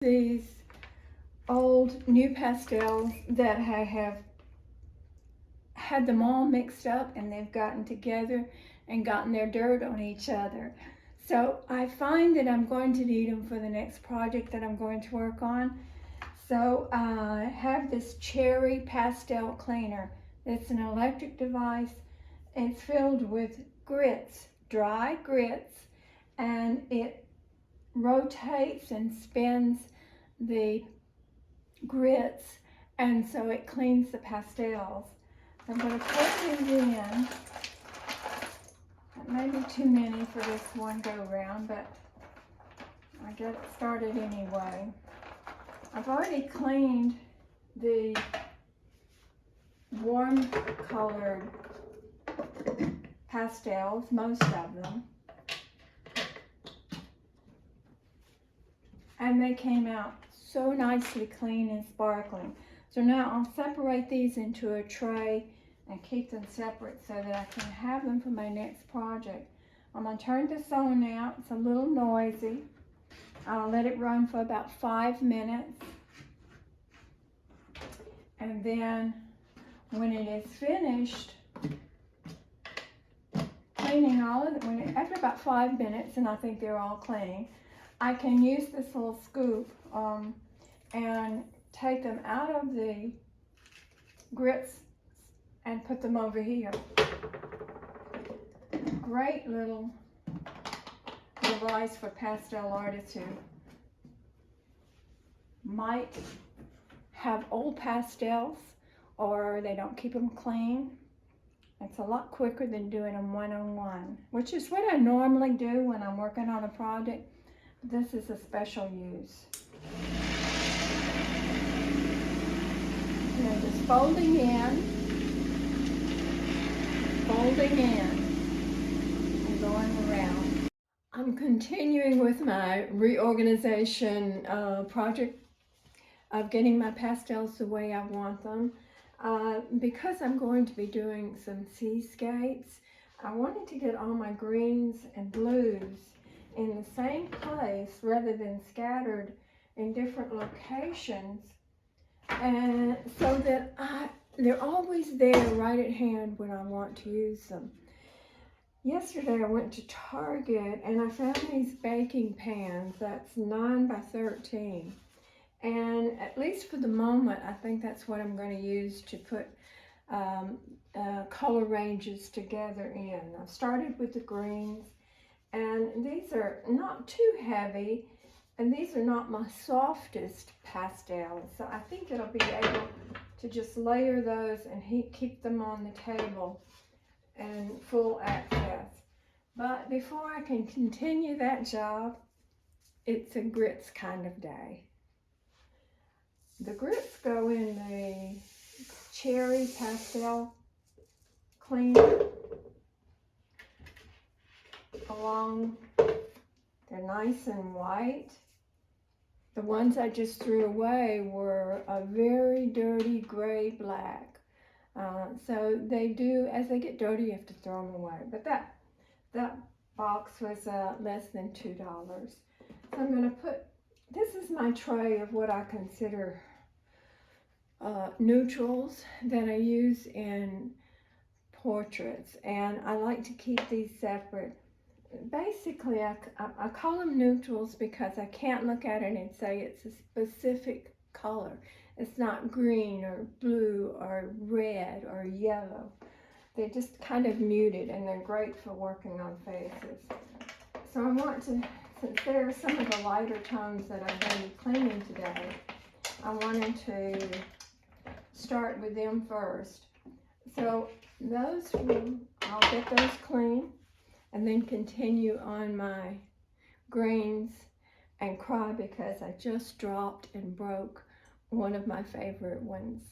These old new pastels that I have had them all mixed up, and they've gotten together and gotten their dirt on each other. So I find that I'm going to need them for the next project that I'm going to work on. So I have this cherry pastel cleaner. It's an electric device. It's filled with grits, dry grits, and it rotates and spins the grits, and so it cleans the pastels. I'm going to put these in. That may be too many for this one go round, but I get it started anyway. I've already cleaned the warm colored pastels, most of them, and they came out so nicely clean and sparkling. So now I'll separate these into a tray and keep them separate so that I can have them for my next project. I'm going to turn this on now. It's a little noisy. I'll let it run for about 5 minutes. And then when it is finished cleaning all of it, after about 5 minutes, and I think they're all clean, I can use this little scoop and take them out of the grits and put them over here. Great little device for pastel artists who might have old pastels or they don't keep them clean. It's a lot quicker than doing them one-on-one, which is what I normally do when I'm working on a project. This is a special use. And I'm just folding in, and going around. I'm continuing with my reorganization project of getting my pastels the way I want them. Because I'm going to be doing some seascapes, I wanted to get all my greens and blues in the same place rather than scattered in different locations, and so that they're always there right at hand when I want to use them. Yesterday I went to Target and I found these baking pans. That's 9 by 13. And at least for the moment, I think that's what I'm going to use to put color ranges together in. I've started with the greens, and these are not too heavy, and these are not my softest pastels. So I think it'll be able to just layer those and keep them on the table and full access. But before I can continue that job, it's a grits kind of day. The grits go in the cherry pastel cleaner along. They're nice and white. The ones I just threw away were a very dirty gray black. So they do, as they get dirty, you have to throw them away. But that box was less than $2. So I'm going to put, this is my tray of what I consider neutrals that I use in portraits, and I like to keep these separate. Basically, I call them neutrals because I can't look at it and say it's a specific color. It's not green or blue or red or yellow. They're just kind of muted, and they're great for working on faces. So I want to, since there are some of the lighter tones that I'm going to be cleaning today, I wanted to start with them first. So those, I'll get those clean and then continue on my greens and cry because I just dropped and broke one of my favorite ones.